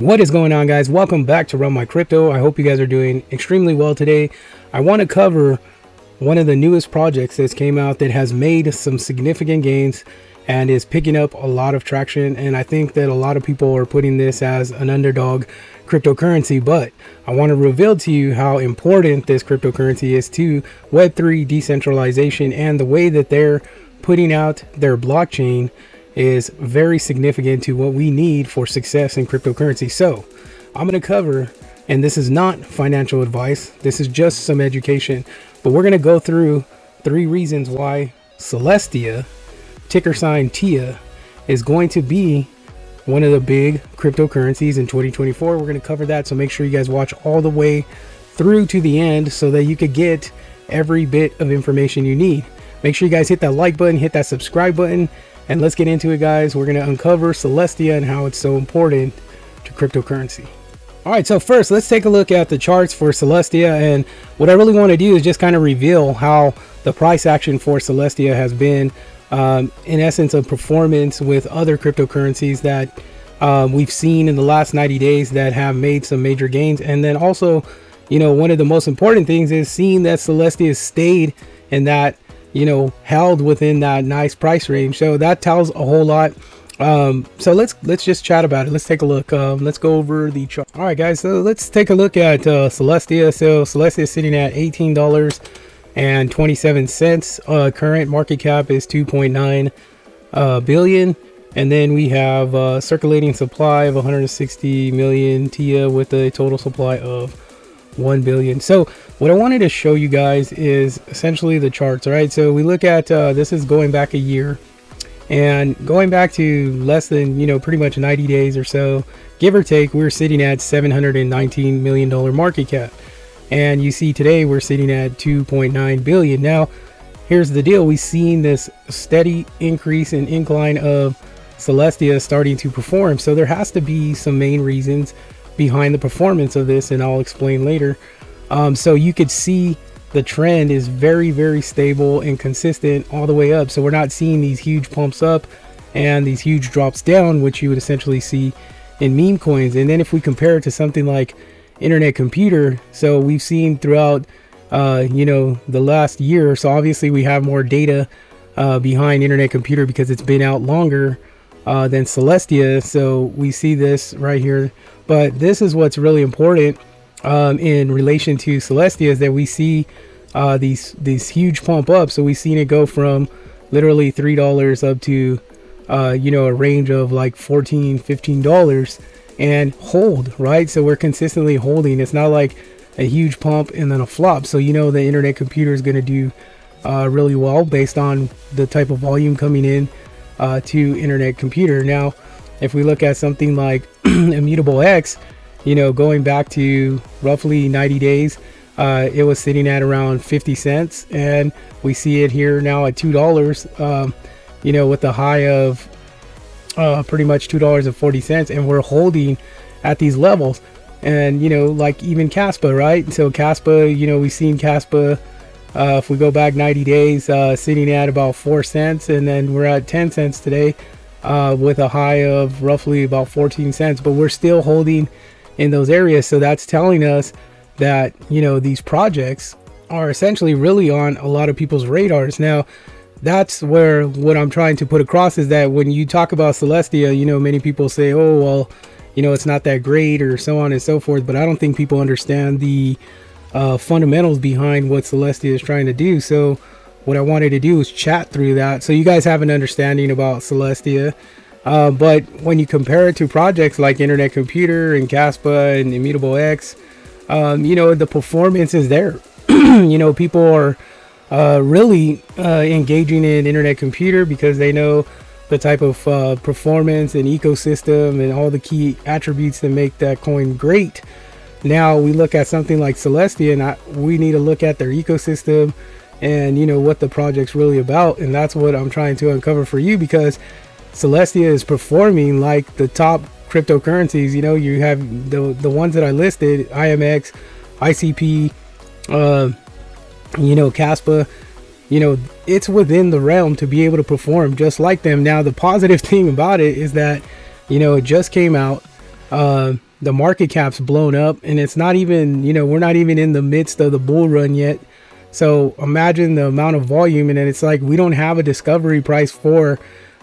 What is going on, guys? Welcome back to Run My Crypto. I hope you guys are doing extremely well today. I want to cover one of the newest projects that's came out that has made some significant gains and is picking up a lot of traction. And I think that a lot of people are putting this as an underdog cryptocurrency, but I want to reveal to you how important this cryptocurrency is to Web3 decentralization, and the way that they're putting out their blockchain is very significant to what we need for success in cryptocurrency. So I'm going to cover, and this is not financial advice, this is just some education, but we're going to go through 3 reasons why Celestia, ticker sign TIA, is going to be one of the big cryptocurrencies in 2024. We're going to cover that, so make sure you guys watch all the way through to the end so that you could get every bit of information you need. Make sure you guys hit that like button, hit that subscribe button, and let's get into it, guys. We're going to uncover Celestia and how it's so important to cryptocurrency. All right, so first, let's take a look at the charts for Celestia. And what I really want to do is just kind of reveal how the price action for Celestia has been, in essence, a performance with other cryptocurrencies that we've seen in the last 90 days that have made some major gains. And then also, you know, one of the most important things is seeing that Celestia stayed in that, you know, held within that nice price range. So that tells a whole lot. So let's just chat about it. Let's take a look. Let's go over the chart. All right, guys, so let's take a look at Celestia. So Celestia is sitting at $18.27. Current market cap is 2.9 billion. And then we have circulating supply of 160 million TIA with a total supply of 1 billion. So what I wanted to show you guys is essentially the charts. All right, so we look at this is going back a year, and going back to less than, you know, pretty much 90 days or so, give or take, we're sitting at $719 million market cap, and you see today we're sitting at 2.9 billion. Now here's the deal: we've seen this steady increase in incline of Celestia starting to perform, so there has to be some main reasons behind the performance of this, and I'll explain later. So you could see the trend is very, very stable and consistent all the way up. So we're not seeing these huge pumps up and these huge drops down, which you would essentially see in meme coins. And then if we compare it to something like Internet Computer, so we've seen throughout you know, the last year, so obviously we have more data behind Internet Computer because it's been out longer than Celestia. So we see this right here, but this is what's really important in relation to Celestia, is that we see these huge pump up. So we've seen it go from literally $3 up to you know, a range of like $14-15 and hold, right? So we're consistently holding. It's not like a huge pump and then a flop. So you know the Internet Computer is going to do really well based on the type of volume coming in to Internet Computer. Now if we look at something like Immutable X, you know, going back to roughly 90 days, it was sitting at around 50 cents, and we see it here now at $2, you know, with the high of pretty much $2.40, and we're holding at these levels. And you know, like even Caspa, right? So Caspa, you know, we've seen Caspa, if we go back 90 days, sitting at about 4 cents, and then we're at 10 cents today, with a high of roughly about 14 cents, but we're still holding in those areas. So that's telling us that, you know, these projects are essentially really on a lot of people's radars. Now that's where what I'm trying to put across is that when you talk about Celestia, you know, many people say, oh well, you know, it's not that great, or so on and so forth, but I don't think people understand the fundamentals behind what Celestia is trying to do. So what I wanted to do is chat through that so you guys have an understanding about Celestia. But when you compare it to projects like Internet Computer and Caspa and Immutable X, you know, the performance is there. You know, people are really engaging in Internet Computer because they know the type of performance and ecosystem and all the key attributes that make that coin great. Now we look at something like Celestia, and we need to look at their ecosystem and, you know, what the project's really about. And that's what I'm trying to uncover for you, because Celestia is performing like the top cryptocurrencies. You know, you have the ones that I listed: IMX, ICP, you know, Caspa. You know, it's within the realm to be able to perform just like them. Now the positive thing about it is that, you know, it just came out the market cap's blown up, and it's not even, we're not even in the midst of the bull run yet. So imagine the amount of volume, and then it's like we don't have a discovery price for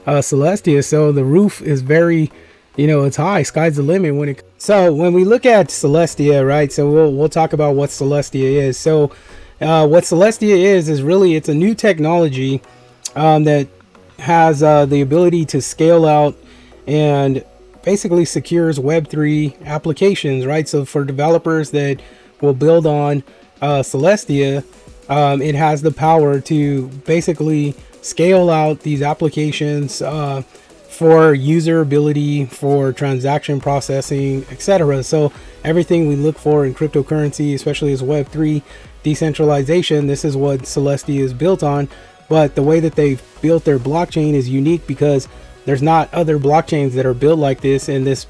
Celestia. So the roof is very, it's high. Sky's the limit So when we look at Celestia, right? So we'll talk about what Celestia is. So what Celestia is really, it's a new technology that has the ability to scale out and basically secures Web3 applications, right? So for developers that will build on Celestia, it has the power to basically scale out these applications for usability, for transaction processing, etc. So everything we look for in cryptocurrency, especially as Web3 decentralization, this is what Celestia is built on. But the way that they've built their blockchain is unique because there's not other blockchains that are built like this. And this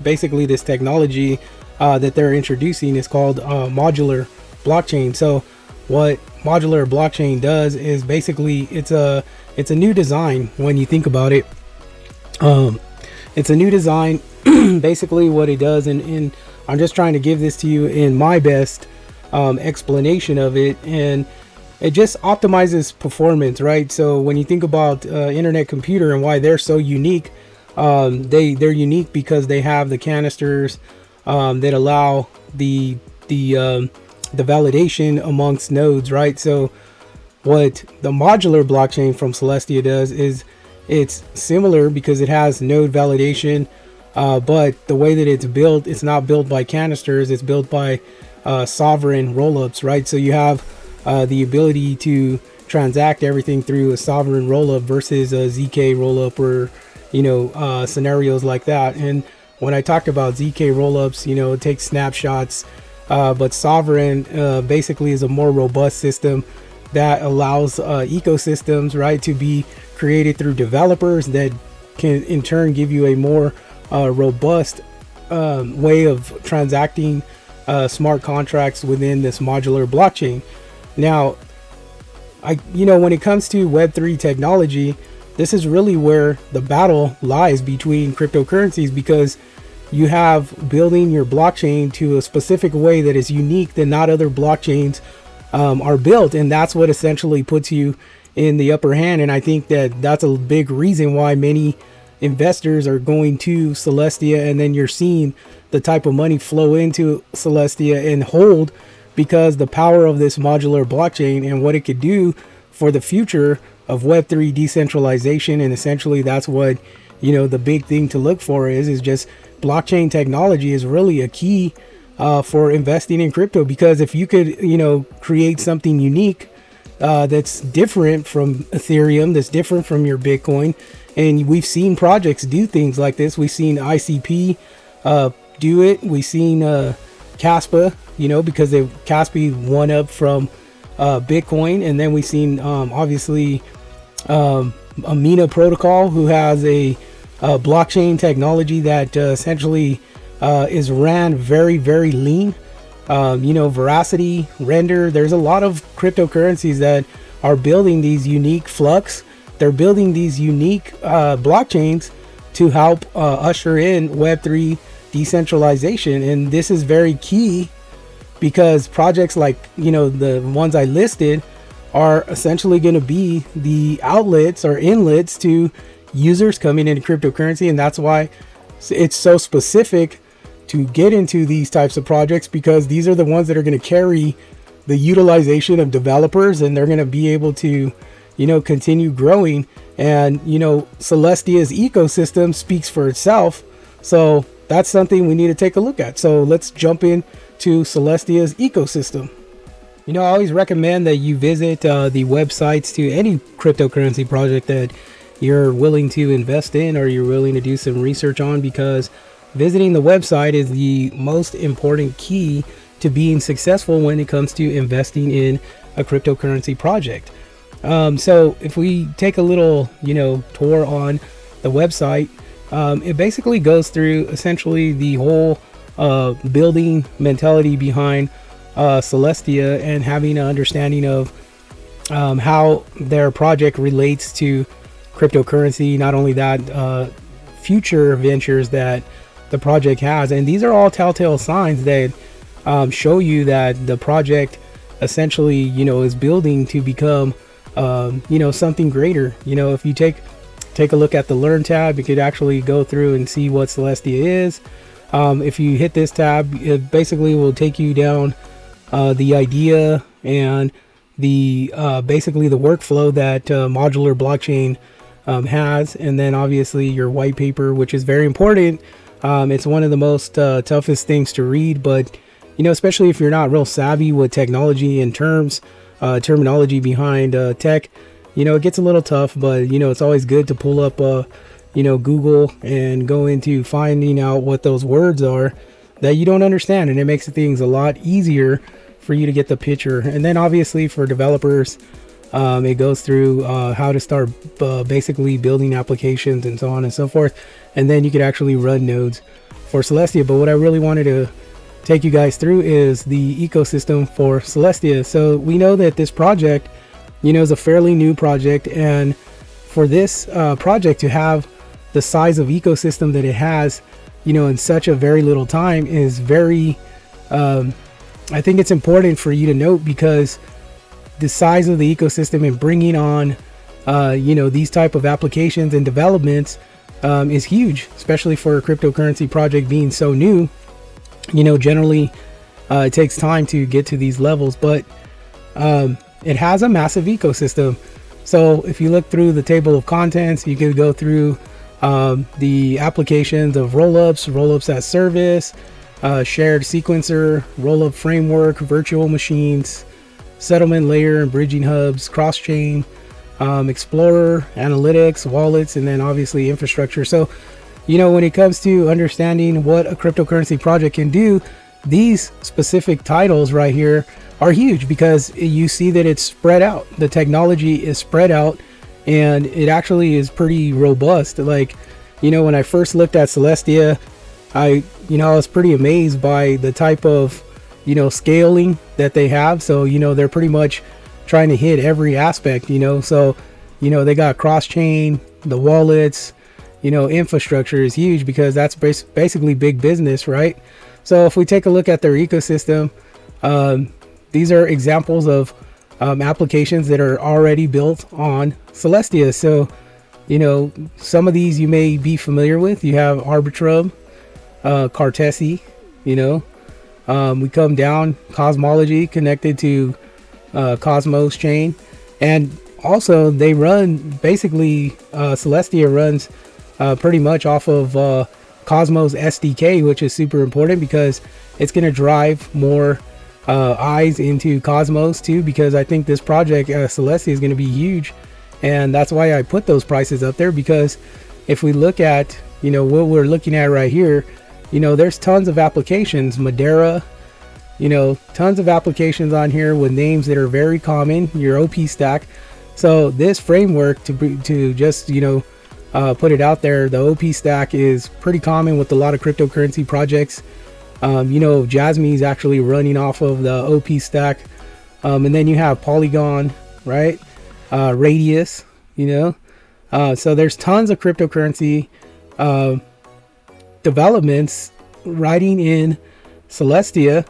technology that they're introducing is called modular blockchain. So what modular blockchain does is basically it's a new design. When you think about it, it's a new design. Basically what it does, and I'm just trying to give this to you in my best explanation of it, and it just optimizes performance, right? So when you think about internet computer and why they're so unique, they're unique because they have the canisters that allow the validation amongst nodes, right? So what the modular blockchain from Celestia does is it's similar because it has node validation, but the way that it's built, it's not built by canisters, it's built by sovereign rollups, right? So you have the ability to transact everything through a sovereign rollup versus a ZK rollup, or scenarios like that. And when I talked about ZK rollups, it takes snapshots, but sovereign basically is a more robust system that allows ecosystems, right, to be created through developers that can in turn give you a more robust way of transacting smart contracts within this modular blockchain. Now, when it comes to Web3 technology, this is really where the battle lies between cryptocurrencies, because you have building your blockchain to a specific way that is unique that not other blockchains are built, and that's what essentially puts you in the upper hand. And I think that that's a big reason why many investors are going to Celestia, and then you're seeing the type of money flow into Celestia and hold, because the power of this modular blockchain and what it could do for the future of Web3 decentralization. And essentially that's what, the big thing to look for is just blockchain technology is really a key for investing in crypto, because if you could, create something unique that's different from Ethereum, that's different from your Bitcoin. And we've seen projects do things like this. We've seen ICP do it. We've seen Caspa, because Caspi won up from Bitcoin. And then we've seen obviously Amina Protocol, who has a blockchain technology that essentially is ran very, very lean. Veracity, Render, there's a lot of cryptocurrencies that are building these unique Flux. They're building these unique blockchains to help usher in Web3 decentralization. And this is very key because projects like, the ones I listed are essentially going to be the outlets or inlets to users coming into cryptocurrency. And that's why it's so specific to get into these types of projects, because these are the ones that are going to carry the utilization of developers, and they're going to be able to, continue growing. And, Celestia's ecosystem speaks for itself. So that's something we need to take a look at. So let's jump into Celestia's ecosystem. I always recommend that you visit the websites to any cryptocurrency project that you're willing to invest in or you're willing to do some research on, because visiting the website is the most important key to being successful when it comes to investing in a cryptocurrency project. So if we take a little, tour on the website, it basically goes through essentially the whole building mentality behind Celestia and having an understanding of how their project relates to cryptocurrency. Not only that, future ventures that the project has. And these are all telltale signs that show you that the project essentially, is building to become, something greater. If you take a look at the Learn tab, you could actually go through and see what Celestia is. If you hit this tab, it basically will take you down the idea and the basically the workflow that modular blockchain has, and then obviously your white paper, which is very important. It's one of the most toughest things to read, but especially if you're not real savvy with technology and terminology behind tech, it gets a little tough. But it's always good to pull up Google and go into finding out what those words are that you don't understand, and it makes things a lot easier for you to get the picture. And then obviously for developers, it goes through how to start basically building applications and so on and so forth, and then you could actually run nodes for Celestia. But what I really wanted to take you guys through is the ecosystem for Celestia. So we know that this project is a fairly new project, and for this project to have the size of ecosystem that it has in such a very little time is very I think it's important for you to note, because the size of the ecosystem and bringing on these type of applications and developments is huge, especially for a cryptocurrency project being so new. Generally it takes time to get to these levels, but it has a massive ecosystem. So if you look through the table of contents, you could go through the applications of rollups as service, shared sequencer, rollup framework, virtual machines, settlement layer and bridging hubs, cross-chain, explorer, analytics, wallets, and then obviously infrastructure. So when it comes to understanding what a cryptocurrency project can do, these specific titles right here are huge, because you see that it's spread out. The technology is spread out, and it actually is pretty robust. Like, when I first looked at Celestia, I was pretty amazed by the type of, scaling that they have. So, they're pretty much trying to hit every aspect, so, they got cross-chain, the wallets, infrastructure is huge, because that's basically big business, right? So if we take a look at their ecosystem, these are examples of applications that are already built on Celestia. So, some of these you may be familiar with. You have Arbitrum, Cartesi, we come down, Cosmology connected to Cosmos chain, and also they run basically Celestia runs pretty much off of Cosmos SDK, which is super important, because it's going to drive more eyes into Cosmos too, because I think this project Celestia is going to be huge, and that's why I put those prices up there. Because if we look at what we're looking at right here, there's tons of applications, Madeira, tons of applications on here with names that are very common, your OP stack. So this framework, to just put it out there, the OP stack is pretty common with a lot of cryptocurrency projects. Jasmine is actually running off of the OP stack, and then you have Polygon, right? Radius, so there's tons of cryptocurrency developments riding in Celestia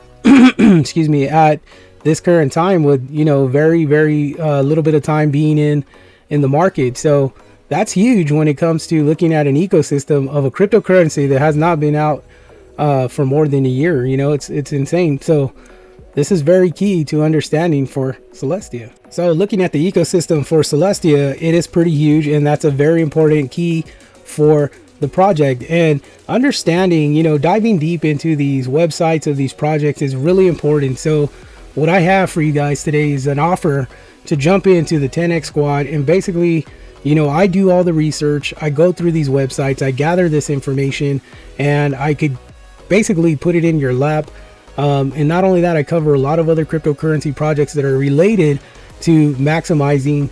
excuse me, at this current time, with very little bit of time being in the market. So that's huge when it comes to looking at an ecosystem of a cryptocurrency that has not been out for more than a year. It's insane. So this is very key to understanding for Celestia. So looking at the ecosystem for Celestia, it is pretty huge, and that's a very important key for the project. And understanding, diving deep into these websites of these projects is really important. So what I have for you guys today is an offer to jump into the 10x squad, and basically, I do all the research, I go through these websites, I gather this information, and I could basically put it in your lap. And not only that, I cover a lot of other cryptocurrency projects that are related to maximizing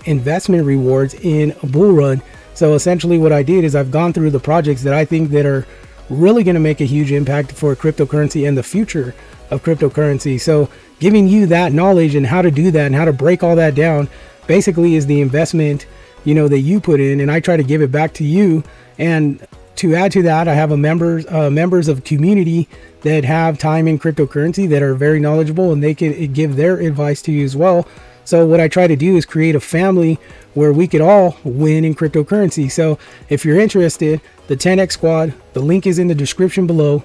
investment rewards in a bull run. So essentially what I did is I've gone through the projects that I think that are really going to make a huge impact for cryptocurrency and the future of cryptocurrency. So giving you that knowledge and how to do that and how to break all that down basically is the investment, that you put in, and I try to give it back to you. And to add to that, I have members of community that have time in cryptocurrency that are very knowledgeable, and they can give their advice to you as well. So what I try to do is create a family where we could all win in cryptocurrency. So if you're interested, the 10x squad, the link is in the description below.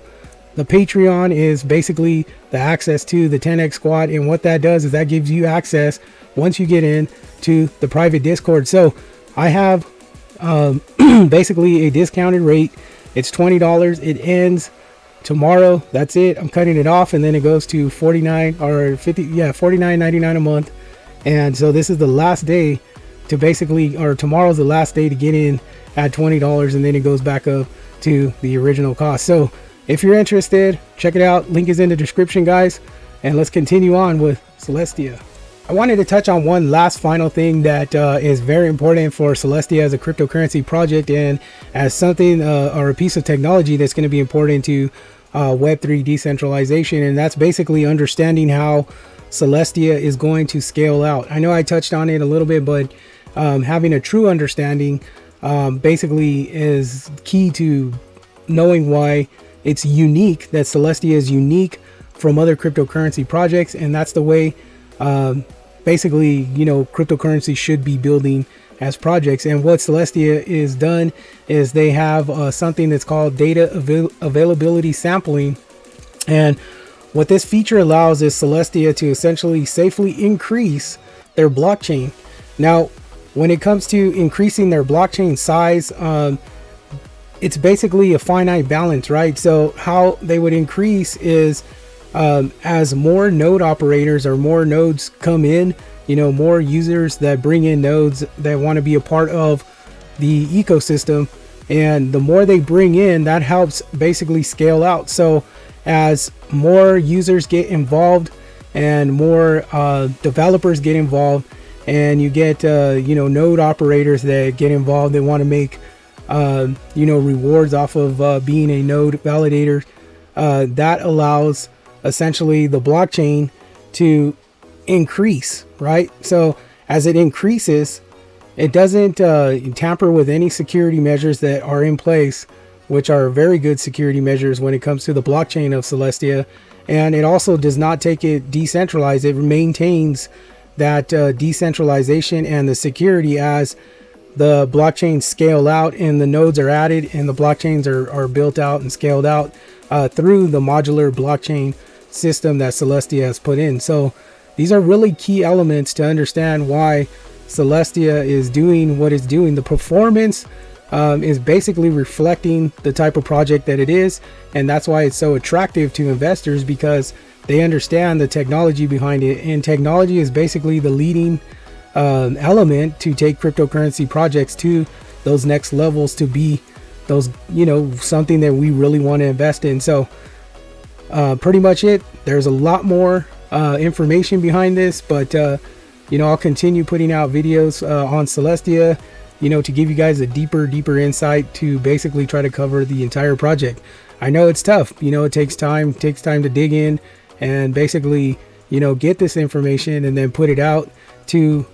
The Patreon is basically the access to the 10x squad, and what that does is that gives you access once you get in to the private Discord. So I have basically a discounted rate. It's $20. It ends tomorrow. That's it. I'm cutting it off, and then it goes to $49.99 a month. And so this is the last day to basically, or tomorrow's the last day to get in at $20, and then it goes back up to the original cost. So if you're interested, check it out. Link is in the description, guys. And let's continue on with Celestia. I wanted to touch on one last final thing that is very important for Celestia as a cryptocurrency project, and as something or a piece of technology that's going to be important to Web3 decentralization. And that's basically understanding how Celestia is going to scale out. I know I touched on it a little bit, but having a true understanding basically is key to knowing why it's unique, that Celestia is unique from other cryptocurrency projects. And that's the way basically, you know, cryptocurrency should be building as projects. And what Celestia is done is they have something that's called data availability sampling. And what this feature allows is Celestia to essentially safely increase their blockchain. Now, when it comes to increasing their blockchain size, it's basically a finite balance, right? So how they would increase is as more node operators or more nodes come in, you know, more users that bring in nodes that want to be a part of the ecosystem, and the more they bring in, that helps basically scale out. So as more users get involved and more developers get involved, and you get you know, node operators that get involved, they want to make you know, rewards off of being a node validator, that allows essentially the blockchain to increase, right? So as it increases, it doesn't tamper with any security measures that are in place, which are very good security measures when it comes to the blockchain of Celestia. And it also does not take it decentralized. It maintains that decentralization and the security as the blockchains scale out and the nodes are added and the blockchains are built out and scaled out through the modular blockchain system that Celestia has put in. So these are really key elements to understand why Celestia is doing what it's doing. The performance is basically reflecting the type of project that it is, and that's why it's so attractive to investors, because they understand the technology behind it. And technology is basically the leading element to take cryptocurrency projects to those next levels, to be those, you know, something that we really want to invest in. So pretty much it. There's a lot more information behind this, but you know, I'll continue putting out videos on Celestia, you know, to give you guys a deeper insight to basically try to cover the entire project. I know it's tough, you know, it takes time to dig in and basically, you know, get this information and then put it out to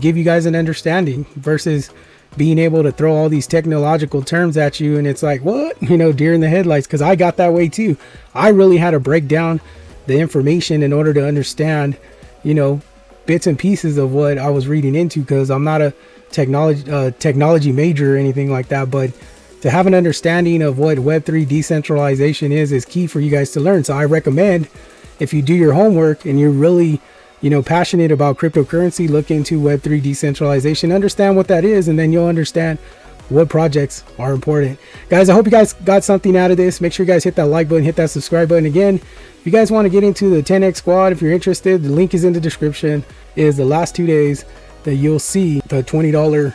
give you guys an understanding, versus being able to throw all these technological terms at you and it's like, what, you know, deer in the headlights. Because I got that way too. I really had to break down the information in order to understand, you know, bits and pieces of what I was reading into, because I'm not a technology major or anything like that. But to have an understanding of what Web3 decentralization is key for you guys to learn. So I recommend, if you do your homework and you're really, you know, passionate about cryptocurrency, look into Web3 decentralization, understand what that is, and then you'll understand what projects are important. Guys, I hope you guys got something out of this. Make sure you guys hit that like button, hit that subscribe button. Again, if you guys want to get into the 10x squad, if you're interested, the link is in the description. It is the last 2 days that you'll see the $20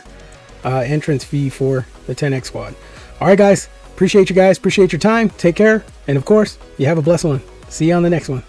entrance fee for the 10x squad. All right, guys, appreciate you guys, appreciate your time. Take care, and of course, you have a blessed one. See you on the next one.